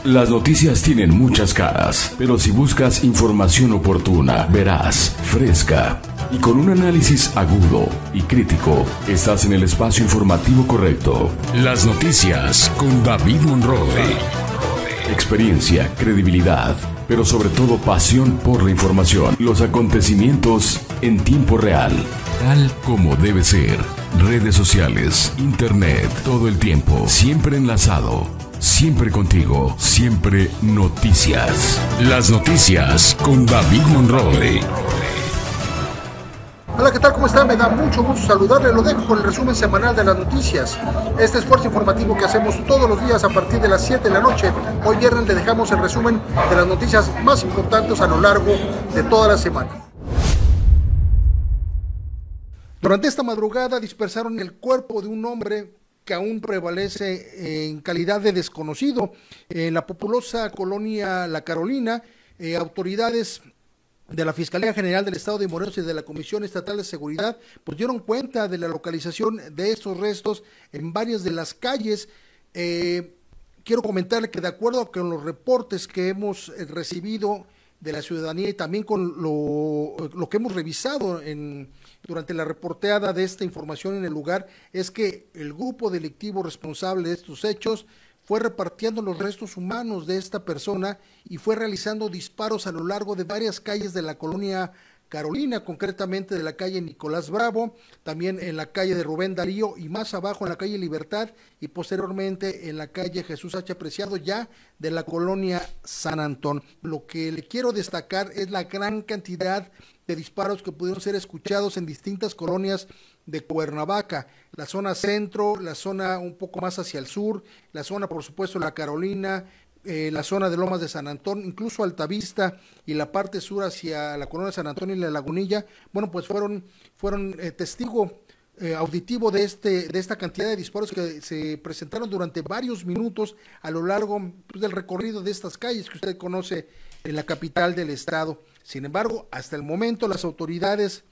Las noticias tienen muchas caras, pero si buscas información oportuna, veraz, fresca y con un análisis agudo y crítico, estás en el espacio informativo correcto. Las noticias con David Monroy. Experiencia, credibilidad, pero sobre todo pasión por la información. Los acontecimientos en tiempo real, tal como debe ser. Redes sociales, internet, todo el tiempo, siempre enlazado. Siempre contigo, siempre noticias. Las noticias con David Monroy. Hola, ¿qué tal? ¿Cómo está? Me da mucho gusto saludarle. Lo dejo con el resumen semanal de las noticias. Este esfuerzo informativo que hacemos todos los días a partir de las 7 de la noche. Hoy viernes le dejamos el resumen de las noticias más importantes a lo largo de toda la semana. Durante esta madrugada dispersaron el cuerpo de un hombre que aún prevalece en calidad de desconocido en la populosa colonia La Carolina. Autoridades de la Fiscalía General del Estado de Morelos y de la Comisión Estatal de Seguridad pues dieron cuenta de la localización de estos restos en varias de las calles. Quiero comentarle que de acuerdo con los reportes que hemos recibido de la ciudadanía y también con lo que hemos revisado durante la reporteada de esta información en el lugar, es que el grupo delictivo responsable de estos hechos fue repartiendo los restos humanos de esta persona y fue realizando disparos a lo largo de varias calles de la colonia Carolina, concretamente de la calle Nicolás Bravo, también en la calle de Rubén Darío y más abajo en la calle Libertad y posteriormente en la calle Jesús H. Preciado, ya de la colonia San Antón. Lo que le quiero destacar es la gran cantidad de disparos que pudieron ser escuchados en distintas colonias de Cuernavaca, la zona centro, la zona un poco más hacia el sur, la zona por supuesto La Carolina, la zona de Lomas de San Antón, incluso Altavista y la parte sur hacia la colonia San Antonio y la Lagunilla. Bueno, pues fueron testigo auditivo de esta cantidad de disparos que se presentaron durante varios minutos a lo largo del recorrido de estas calles que usted conoce en la capital del estado. Sin embargo, hasta el momento las autoridades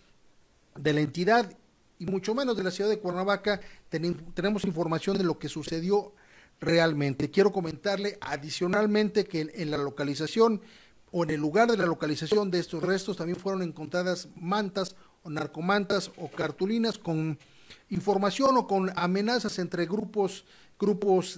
de la entidad y mucho menos de la ciudad de Cuernavaca tenemos información de lo que sucedió realmente. Quiero comentarle adicionalmente que en la localización o en el lugar de la localización de estos restos también fueron encontradas mantas o narcomantas o cartulinas con información o con amenazas entre grupos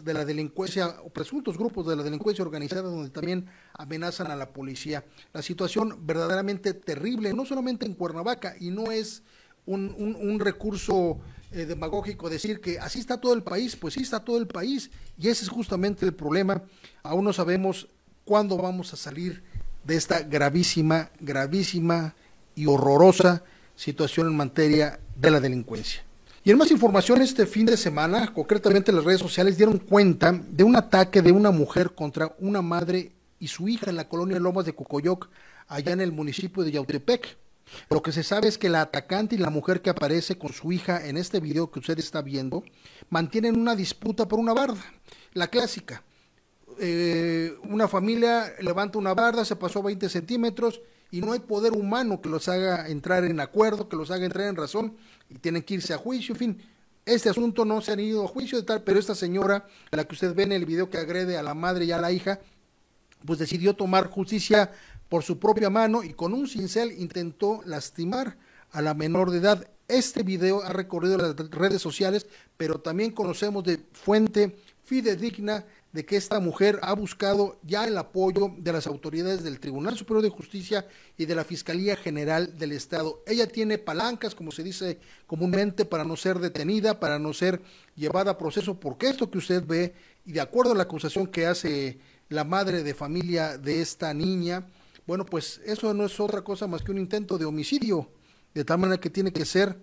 de la delincuencia o presuntos grupos de la delincuencia organizada, donde también amenazan a la policía. La situación verdaderamente terrible, no solamente en Cuernavaca, y no es un recurso demagógico decir que así está todo el país. Pues sí está todo el país, y ese es justamente el problema. Aún no sabemos cuándo vamos a salir de esta gravísima y horrorosa situación en materia de la delincuencia. Y en más información, este fin de semana, concretamente las redes sociales dieron cuenta de un ataque de una mujer contra una madre y su hija en la colonia Lomas de Cocoyoc, allá en el municipio de Yautepec. Lo que se sabe es que la atacante y la mujer que aparece con su hija en este video que usted está viendo mantienen una disputa por una barda, la clásica. Una familia levanta una barda, se pasó 20 centímetros y no hay poder humano que los haga entrar en acuerdo, que los haga entrar en razón, y tienen que irse a juicio. En fin, este asunto no se han ido a juicio de tal, pero esta señora, la que usted ve en el video que agrede a la madre y a la hija, pues decidió tomar justicia por su propia mano y con un cincel intentó lastimar a la menor de edad. Este video ha recorrido las redes sociales, pero también conocemos de fuente fidedigna de que esta mujer ha buscado ya el apoyo de las autoridades del Tribunal Superior de Justicia y de la Fiscalía General del Estado. Ella tiene palancas, como se dice comúnmente, para no ser detenida, para no ser llevada a proceso, porque esto que usted ve, y de acuerdo a la acusación que hace la madre de familia de esta niña, bueno, pues eso no es otra cosa más que un intento de homicidio, de tal manera que tiene que ser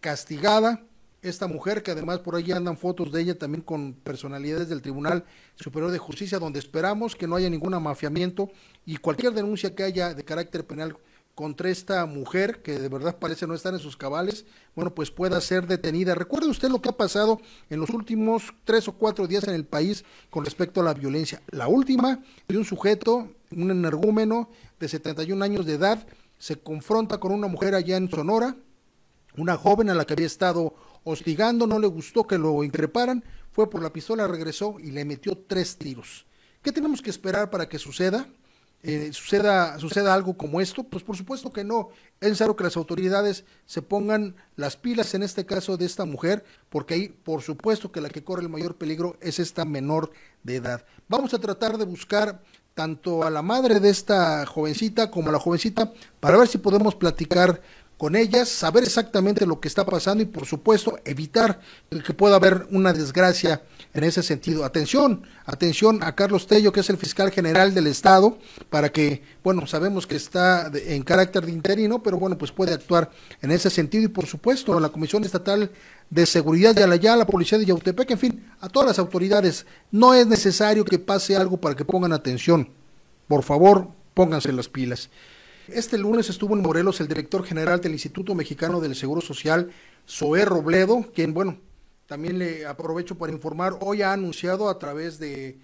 castigada esta mujer, que además por ahí andan fotos de ella también con personalidades del Tribunal Superior de Justicia, donde esperamos que no haya ningún amafiamiento y cualquier denuncia que haya de carácter penal contra esta mujer, que de verdad parece no estar en sus cabales, bueno, pues pueda ser detenida. Recuerde usted lo que ha pasado en los últimos 3 o 4 días en el país con respecto a la violencia. La última, de un sujeto, un energúmeno de 71 años de edad, se confronta con una mujer allá en Sonora, una joven a la que había estado hostigando, no le gustó que lo increparan, fue por la pistola, regresó y le metió 3 tiros. ¿Qué tenemos que esperar para que suceda algo como esto? Pues por supuesto que no. Es necesario que las autoridades se pongan las pilas en este caso de esta mujer, porque ahí por supuesto que la que corre el mayor peligro es esta menor de edad. Vamos a tratar de buscar tanto a la madre de esta jovencita como a la jovencita para ver si podemos platicar con ellas, saber exactamente lo que está pasando y por supuesto evitar que pueda haber una desgracia en ese sentido. Atención a Carlos Tello, que es el fiscal general del estado, para que, bueno, sabemos que está en carácter de interino, pero bueno, pues puede actuar en ese sentido y por supuesto a la Comisión Estatal de Seguridad de Alayá, la Policía de Yautepec, en fin, a todas las autoridades. No es necesario que pase algo para que pongan atención. Por favor, pónganse las pilas. Este lunes estuvo en Morelos el director general del Instituto Mexicano del Seguro Social, Zoé Robledo, quien, bueno, también le aprovecho para informar, hoy ha anunciado a través de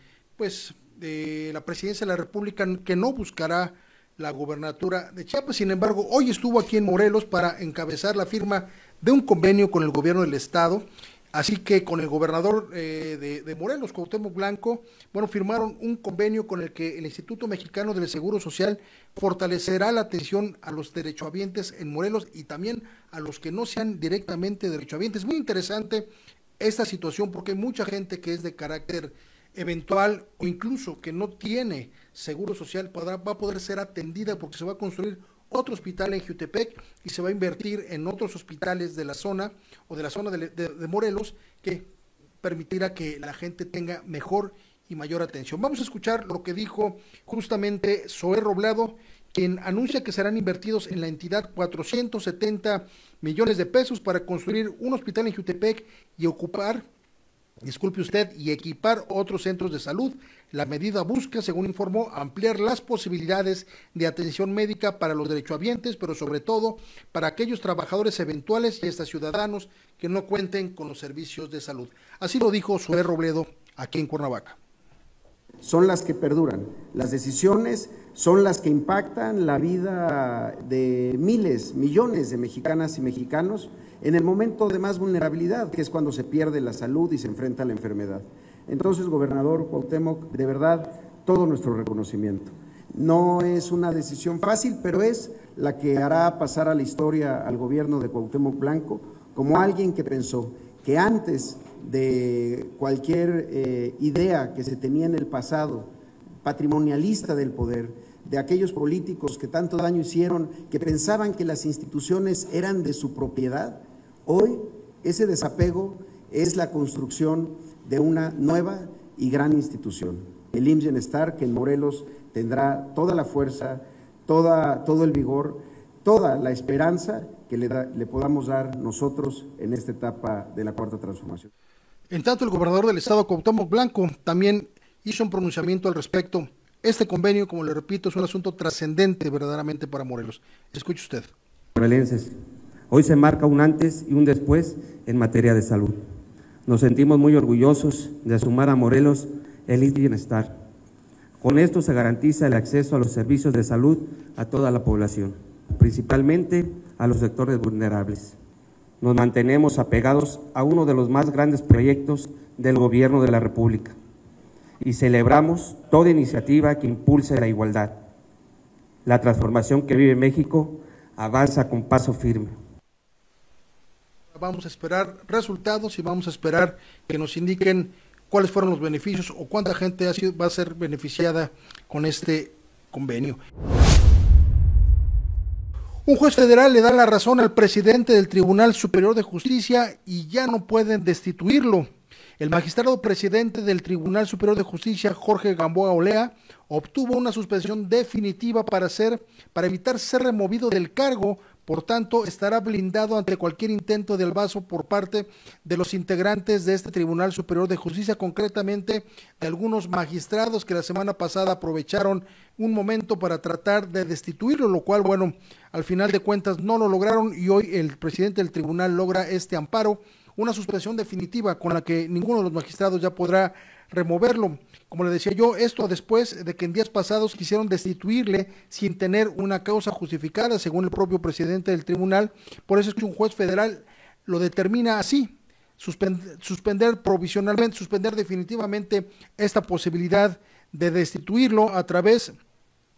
la Presidencia de la República que no buscará la gubernatura de Chiapas. Sin embargo, hoy estuvo aquí en Morelos para encabezar la firma de un convenio con el gobierno del estado. Así que con el gobernador de Morelos, Cuauhtémoc Blanco, bueno, firmaron un convenio con el que el Instituto Mexicano del Seguro Social fortalecerá la atención a los derechohabientes en Morelos y también a los que no sean directamente derechohabientes. Muy interesante esta situación porque hay mucha gente que es de carácter eventual o incluso que no tiene seguro social, va a poder ser atendida porque se va a construir otro hospital en Jiutepec y se va a invertir en otros hospitales de la zona o de la zona de Morelos que permitirá que la gente tenga mejor y mayor atención. Vamos a escuchar lo que dijo justamente Zoé Robledo, quien anuncia que serán invertidos en la entidad 470 millones de pesos para construir un hospital en Jiutepec y equipar otros centros de salud. La medida busca, según informó, ampliar las posibilidades de atención médica para los derechohabientes, pero sobre todo para aquellos trabajadores eventuales y hasta ciudadanos que no cuenten con los servicios de salud. Así lo dijo Zoé Robledo aquí en Cuernavaca. Son las que perduran, las decisiones son las que impactan la vida de miles, millones de mexicanas y mexicanos en el momento de más vulnerabilidad, que es cuando se pierde la salud y se enfrenta a la enfermedad. Entonces, gobernador Cuauhtémoc, de verdad, todo nuestro reconocimiento. No es una decisión fácil, pero es la que hará pasar a la historia al gobierno de Cuauhtémoc Blanco como alguien que pensó que antes de cualquier idea que se tenía en el pasado, patrimonialista del poder, de aquellos políticos que tanto daño hicieron, que pensaban que las instituciones eran de su propiedad, hoy ese desapego es la construcción de una nueva y gran institución, el IMSS Bienestar, que en Morelos tendrá toda la fuerza, todo el vigor, toda la esperanza que le podamos dar nosotros en esta etapa de la Cuarta Transformación. En tanto, el gobernador del estado, Cuauhtémoc Blanco, también hizo un pronunciamiento al respecto. Este convenio, como le repito, es un asunto trascendente verdaderamente para Morelos. Escuche usted. Morelenses, hoy se marca un antes y un después en materia de salud. Nos sentimos muy orgullosos de sumar a Morelos el IMSS Bienestar. Con esto se garantiza el acceso a los servicios de salud a toda la población, principalmente a los sectores vulnerables. Nos mantenemos apegados a uno de los más grandes proyectos del Gobierno de la República y celebramos toda iniciativa que impulse la igualdad. La transformación que vive México avanza con paso firme. Vamos a esperar resultados y vamos a esperar que nos indiquen cuáles fueron los beneficios o cuánta gente va a ser beneficiada con este convenio. Un juez federal le da la razón al presidente del Tribunal Superior de Justicia y ya no pueden destituirlo. El magistrado presidente del Tribunal Superior de Justicia, Jorge Gamboa Olea, obtuvo una suspensión definitiva para evitar ser removido del cargo. Por tanto, estará blindado ante cualquier intento del vaso por parte de los integrantes de este Tribunal Superior de Justicia, concretamente de algunos magistrados que la semana pasada aprovecharon un momento para tratar de destituirlo, lo cual, bueno, al final de cuentas no lo lograron y hoy el presidente del tribunal logra este amparo, una suspensión definitiva con la que ninguno de los magistrados ya podrá removerlo. Como le decía yo, esto después de que en días pasados quisieron destituirle sin tener una causa justificada, según el propio presidente del tribunal. Por eso es que un juez federal lo determina así, suspender provisionalmente, suspender definitivamente esta posibilidad de destituirlo a través,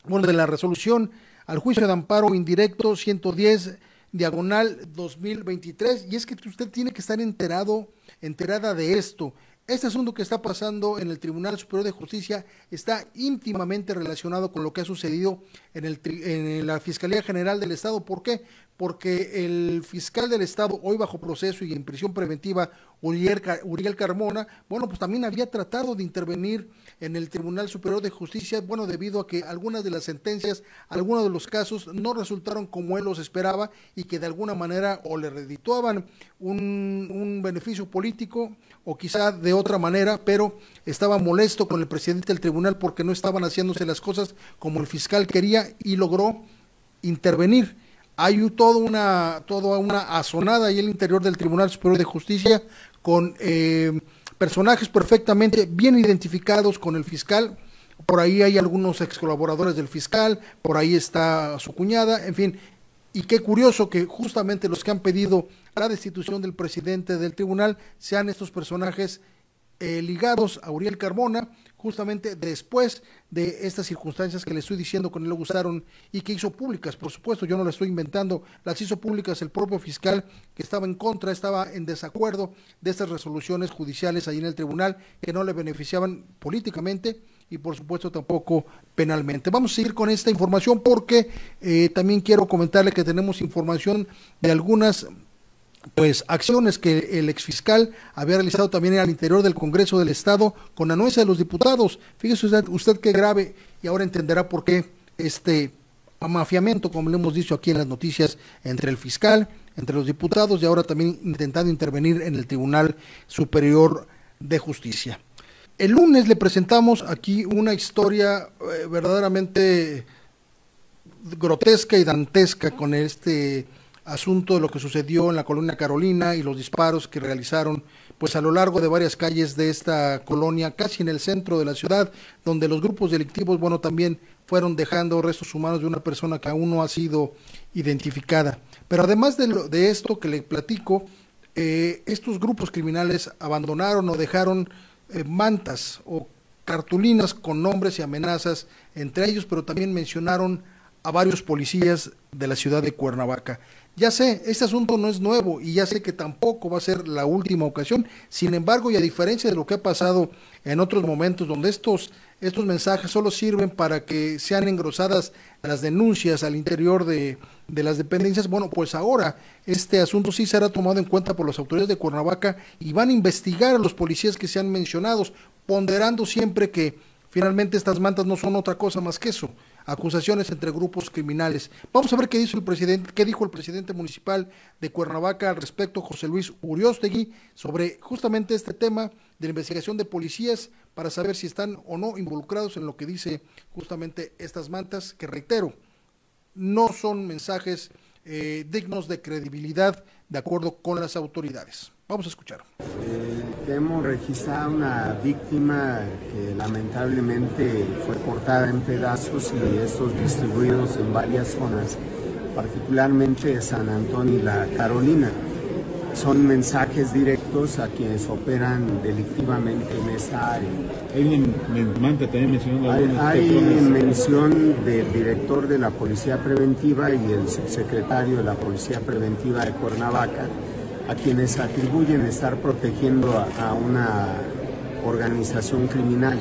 bueno, de la resolución al juicio de amparo indirecto 110/2023, y es que usted tiene que estar enterada de esto. Este asunto que está pasando en el Tribunal Superior de Justicia está íntimamente relacionado con lo que ha sucedido en la Fiscalía General del Estado. ¿Por qué? Porque el fiscal del Estado, hoy bajo proceso y en prisión preventiva, Uriel Carmona, bueno, pues también había tratado de intervenir en el Tribunal Superior de Justicia, bueno, debido a que algunas de las sentencias, algunos de los casos no resultaron como él los esperaba y que de alguna manera o le redituaban un beneficio político o quizá de otra manera, pero estaba molesto con el presidente del tribunal porque no estaban haciéndose las cosas como el fiscal quería y logró intervenir. Hay toda una azonada ahí en el interior del Tribunal Superior de Justicia con personajes perfectamente bien identificados con el fiscal. Por ahí hay algunos ex colaboradores del fiscal, por ahí está su cuñada, en fin. Y qué curioso que justamente los que han pedido la destitución del presidente del tribunal sean estos personajes ligados a Uriel Carmona, justamente después de estas circunstancias que le estoy diciendo que no le gustaron y que hizo públicas. Por supuesto, yo no las estoy inventando, las hizo públicas el propio fiscal, que estaba en contra, estaba en desacuerdo de estas resoluciones judiciales ahí en el tribunal que no le beneficiaban políticamente y por supuesto tampoco penalmente. Vamos a seguir con esta información porque también quiero comentarle que tenemos información de algunas acciones que el exfiscal había realizado también al interior del Congreso del Estado con anuencia de los diputados. Fíjese usted qué grave, y ahora entenderá por qué este amafiamiento, como le hemos dicho aquí en las noticias, entre el fiscal, entre los diputados y ahora también intentando intervenir en el Tribunal Superior de Justicia. El lunes le presentamos aquí una historia verdaderamente grotesca y dantesca con este asunto de lo que sucedió en la colonia Carolina y los disparos que realizaron pues a lo largo de varias calles de esta colonia, casi en el centro de la ciudad, donde los grupos delictivos, bueno, también fueron dejando restos humanos de una persona que aún no ha sido identificada. Pero además de esto que le platico, estos grupos criminales abandonaron o dejaron mantas o cartulinas con nombres y amenazas entre ellos, pero también mencionaron a varios policías de la ciudad de Cuernavaca. Ya sé, este asunto no es nuevo y ya sé que tampoco va a ser la última ocasión. Sin embargo, y a diferencia de lo que ha pasado en otros momentos donde estos mensajes solo sirven para que sean engrosadas las denuncias al interior de las dependencias, bueno, pues ahora este asunto sí será tomado en cuenta por las autoridades de Cuernavaca y van a investigar a los policías que sean mencionados, ponderando siempre que finalmente estas mantas no son otra cosa más que eso, acusaciones entre grupos criminales. Vamos a ver qué dijo el presidente municipal de Cuernavaca al respecto, José Luis Uriostegui, sobre justamente este tema de la investigación de policías para saber si están o no involucrados en lo que dice justamente estas mantas, que reitero, no son mensajes dignos de credibilidad de acuerdo con las autoridades. Vamos a escuchar. Hemos registrado una víctima que lamentablemente fue cortada en pedazos y estos distribuidos en varias zonas, particularmente San Antonio y la Carolina. Son mensajes directos a quienes operan delictivamente en esta área. Hay mención del director de la Policía Preventiva y el subsecretario de la Policía Preventiva de Cuernavaca, a quienes atribuyen estar protegiendo a una organización criminal.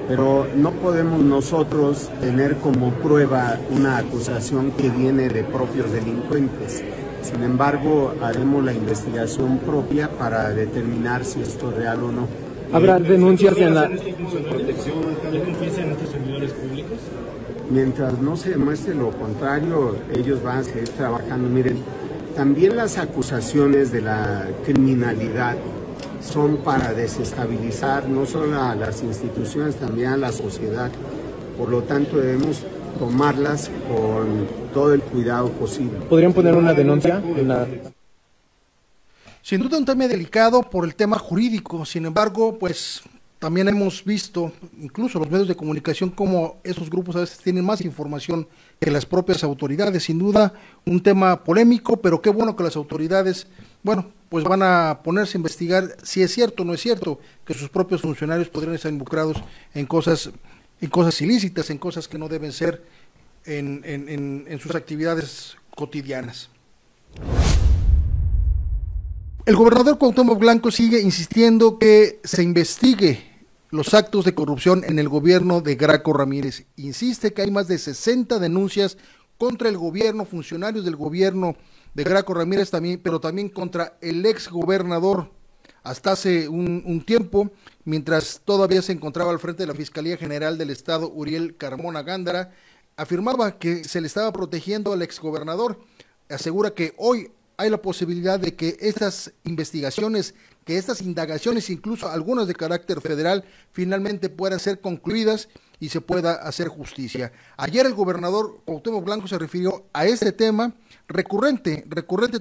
Pero no podemos nosotros tener como prueba una acusación que viene de propios delincuentes. Sin embargo, haremos la investigación propia para determinar si esto es real o no. ¿Habrá denuncias en la protección? ¿Hay confianza en estos servidores públicos? Mientras no se demuestre lo contrario, ellos van a seguir trabajando. Miren, también las acusaciones de la criminalidad son para desestabilizar no solo a las instituciones, también a la sociedad. Por lo tanto, debemos tomarlas con todo el cuidado posible. ¿Podrían poner una denuncia en la...? Sin duda un tema delicado por el tema jurídico, sin embargo, pues también hemos visto, incluso los medios de comunicación, cómo esos grupos a veces tienen más información que las propias autoridades. Sin duda, un tema polémico, pero qué bueno que las autoridades, bueno, pues van a ponerse a investigar si es cierto o no es cierto que sus propios funcionarios podrían estar involucrados en cosas ilícitas, en cosas que no deben ser en sus actividades cotidianas. El gobernador Cuauhtémoc Blanco sigue insistiendo que se investigue los actos de corrupción en el gobierno de Graco Ramírez. Insiste que hay más de 60 denuncias contra el gobierno, funcionarios del gobierno de Graco Ramírez también, pero también contra el ex gobernador hasta hace un tiempo, mientras todavía se encontraba al frente de la Fiscalía General del Estado, Uriel Carmona Gándara, afirmaba que se le estaba protegiendo al ex gobernador. Asegura que hoy hay la posibilidad de que estas investigaciones, que estas indagaciones, incluso algunas de carácter federal, finalmente puedan ser concluidas y se pueda hacer justicia. Ayer el gobernador Cuauhtémoc Blanco se refirió a este tema, recurrente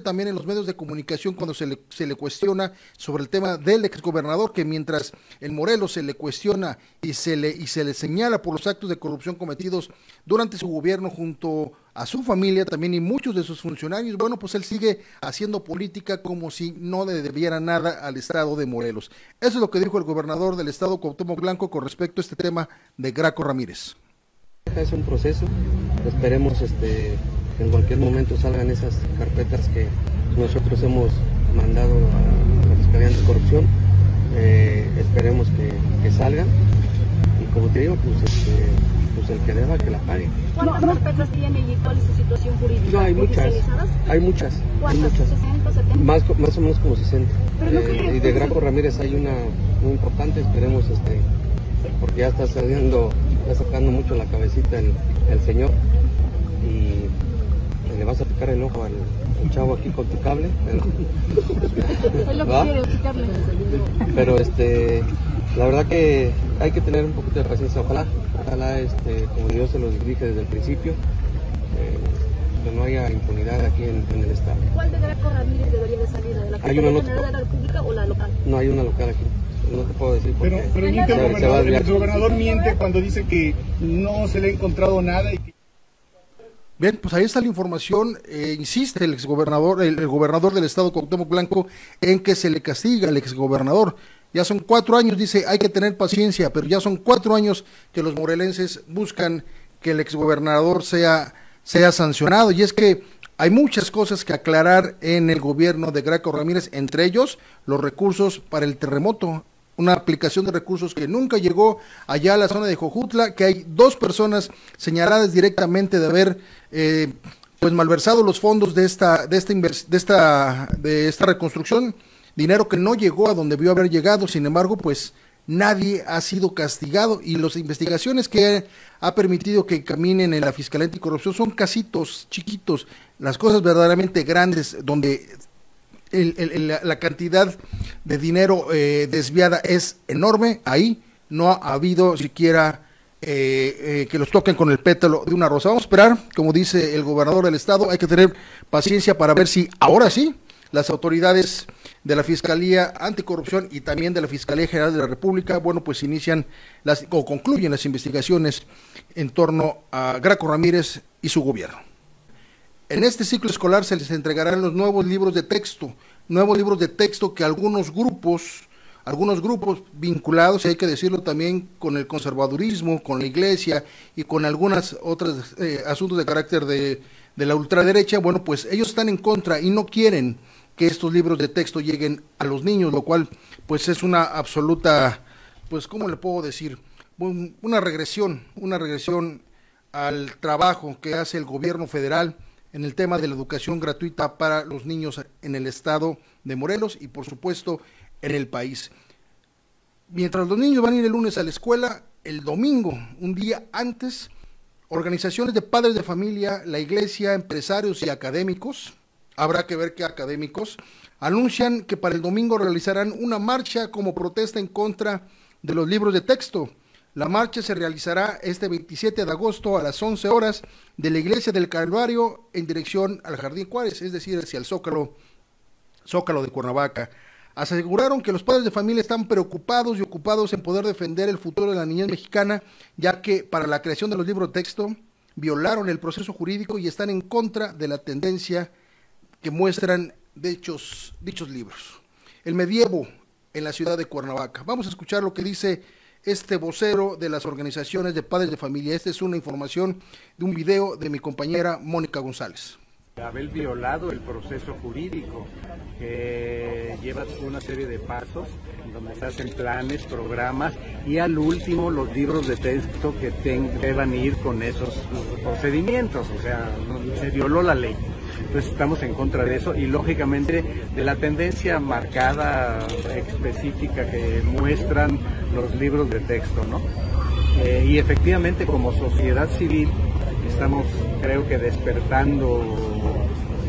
también en los medios de comunicación cuando se le cuestiona sobre el tema del exgobernador, que mientras en Morelos se le cuestiona y se le señala por los actos de corrupción cometidos durante su gobierno junto a su familia también y muchos de sus funcionarios, bueno, pues él sigue haciendo política como si no le debiera nada al estado de Morelos. Eso es lo que dijo el gobernador del estado, Cuauhtémoc Blanco, con respecto a este tema de Graco Ramírez. Es un proceso, esperemos que en cualquier momento salgan esas carpetas que nosotros hemos mandado a la Fiscalía Anticorrupción, esperemos que salgan y como te digo, pues el que deba que la pague. ¿Cuántas carpetas tiene y cuál es su situación jurídica? No, hay muchas. ¿Cuántas? ¿60, 70? Más o menos como 60. Y de Graco Ramírez hay una muy importante, esperemos porque ya está sacando mucho la cabecita el señor y le vas a picar el ojo al chavo aquí con tu cable. Es lo que quiere picarle. Pero la verdad que hay que tener un poquito de paciencia, ojalá como yo se los dije desde el principio, que no haya impunidad aquí en el estado. ¿Cuál de Graco Ramírez debería de salir? ¿De la Fiscalía General de la República o la local? No, hay una local aquí. No te puedo decir porque pero el gobernador miente cuando dice que no se le ha encontrado nada. Bien, pues ahí está la información. Insiste el exgobernador, el gobernador del estado, Cuauhtémoc Blanco, en que se le castiga al exgobernador. Ya son 4 años, dice, hay que tener paciencia, pero ya son 4 años que los morelenses buscan que el exgobernador sea sancionado. Y es que hay muchas cosas que aclarar en el gobierno de Graco Ramírez, entre ellos los recursos para el terremoto, una aplicación de recursos que nunca llegó allá a la zona de Jojutla, que hay 2 personas señaladas directamente de haber pues malversado los fondos de esta reconstrucción, dinero que no llegó a donde debió haber llegado. Sin embargo, pues nadie ha sido castigado y las investigaciones que ha permitido que caminen en la Fiscalía Anticorrupción son casitos chiquitos. Las cosas verdaderamente grandes, donde la cantidad de dinero desviada es enorme, ahí no ha habido siquiera que los toquen con el pétalo de una rosa. Vamos a esperar, como dice el gobernador del estado, hay que tener paciencia para ver si ahora sí las autoridades de la Fiscalía Anticorrupción y también de la Fiscalía General de la República, bueno, pues inician o concluyen las investigaciones en torno a Graco Ramírez y su gobierno. En este ciclo escolar se les entregarán los nuevos libros de texto que algunos grupos vinculados, y hay que decirlo también, con el conservadurismo, con la iglesia y con algunas otras asuntos de carácter de la ultraderecha, bueno, pues ellos están en contra y no quieren que estos libros de texto lleguen a los niños, lo cual pues es una absoluta, pues ¿cómo le puedo decir? Una regresión al trabajo que hace el gobierno federal en el tema de la educación gratuita para los niños en el estado de Morelos y por supuesto en el país. Mientras los niños van a ir el lunes a la escuela, el domingo, un día antes, organizaciones de padres de familia, la iglesia, empresarios y académicos, habrá que ver qué académicos, anuncian que para el domingo realizarán una marcha como protesta en contra de los libros de texto. La marcha se realizará este 27 de agosto a las 11 horas de la Iglesia del Calvario en dirección al Jardín Juárez, es decir, hacia el Zócalo de Cuernavaca. Aseguraron que los padres de familia están preocupados y ocupados en poder defender el futuro de la niñez mexicana, ya que para la creación de los libros de texto violaron el proceso jurídico y están en contra de la tendencia que muestran dichos libros. El medievo en la ciudad de Cuernavaca. Vamos a escuchar lo que dice este vocero de las organizaciones de padres de familia. Esta es una información de un video de mi compañera Mónica González. Haber violado el proceso jurídico, que lleva una serie de pasos donde se hacen planes, programas y al último los libros de texto que deban ir con esos procedimientos, o sea, se violó la ley. Entonces estamos en contra de eso y lógicamente de la tendencia marcada, específica que muestran los libros de texto, ¿no? Y efectivamente como sociedad civil estamos, creo que, despertando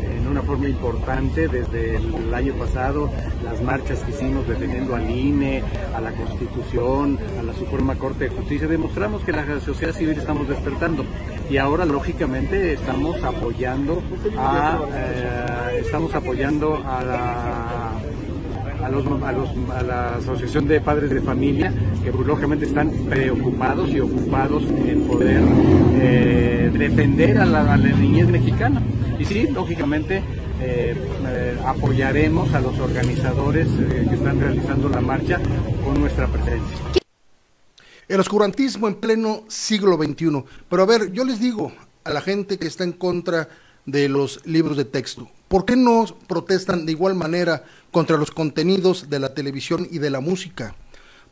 en una forma importante desde el año pasado, las marchas que hicimos defendiendo al INE, a la Constitución, a la Suprema Corte de Justicia. Demostramos que la sociedad civil estamos despertando y ahora lógicamente estamos apoyando a la Asociación de Padres de Familia, que lógicamente están preocupados y ocupados en poder defender a la niñez mexicana. Y sí, lógicamente apoyaremos a los organizadores que están realizando la marcha con nuestra presencia. El oscurantismo en pleno siglo XXI. Pero a ver, yo les digo a la gente que está en contra de los libros de texto, ¿por qué no protestan de igual manera contra los contenidos de la televisión y de la música?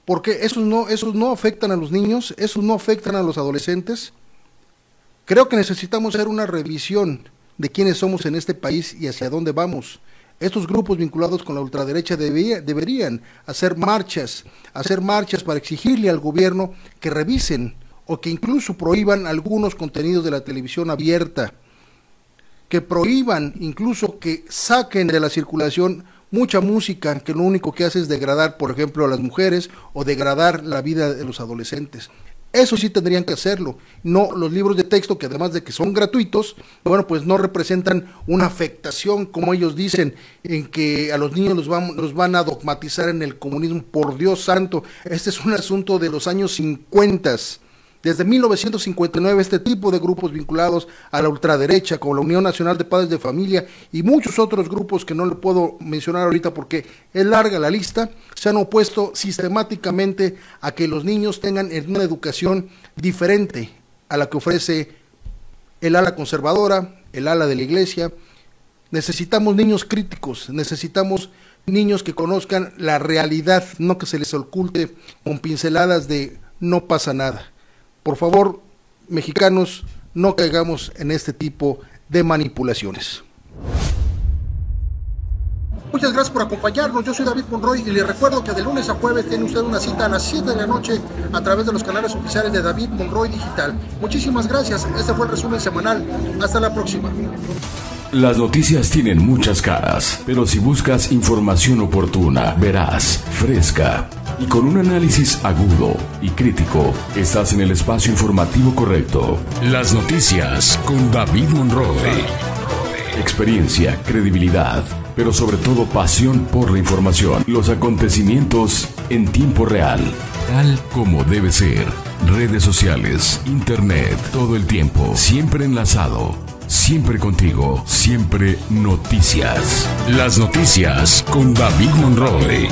Porque esos no afectan a los niños, esos no afectan a los adolescentes. Creo que necesitamos hacer una revisión de quiénes somos en este país y hacia dónde vamos. Estos grupos vinculados con la ultraderecha deberían hacer marchas para exigirle al gobierno que revisen o que incluso prohíban algunos contenidos de la televisión abierta, que prohíban, incluso que saquen de la circulación mucha música que lo único que hace es degradar, por ejemplo, a las mujeres o degradar la vida de los adolescentes. Eso sí tendrían que hacerlo, no los libros de texto que además de que son gratuitos, bueno, pues no representan una afectación, como ellos dicen, en que a los niños los van a dogmatizar en el comunismo. Por Dios santo, este es un asunto de los años 50. Desde 1959 este tipo de grupos vinculados a la ultraderecha, como la Unión Nacional de Padres de Familia y muchos otros grupos que no le puedo mencionar ahorita porque es larga la lista, se han opuesto sistemáticamente a que los niños tengan una educación diferente a la que ofrece el ala conservadora, el ala de la iglesia. Necesitamos niños críticos, necesitamos niños que conozcan la realidad, no que se les oculte con pinceladas de no pasa nada. Por favor, mexicanos, no caigamos en este tipo de manipulaciones. Muchas gracias por acompañarnos. Yo soy David Monroy y les recuerdo que de lunes a jueves tiene usted una cita a las 7 de la noche a través de los canales oficiales de David Monroy Digital. Muchísimas gracias. Este fue el resumen semanal. Hasta la próxima. Las noticias tienen muchas caras, pero si buscas información oportuna, veraz, fresca y con un análisis agudo y crítico, estás en el espacio informativo correcto. Las noticias con David Monroy. Experiencia, credibilidad, pero sobre todo pasión por la información. Los acontecimientos en tiempo real, tal como debe ser. Redes sociales, internet, todo el tiempo, siempre enlazado. Siempre contigo, siempre noticias. Las noticias con David Monroy.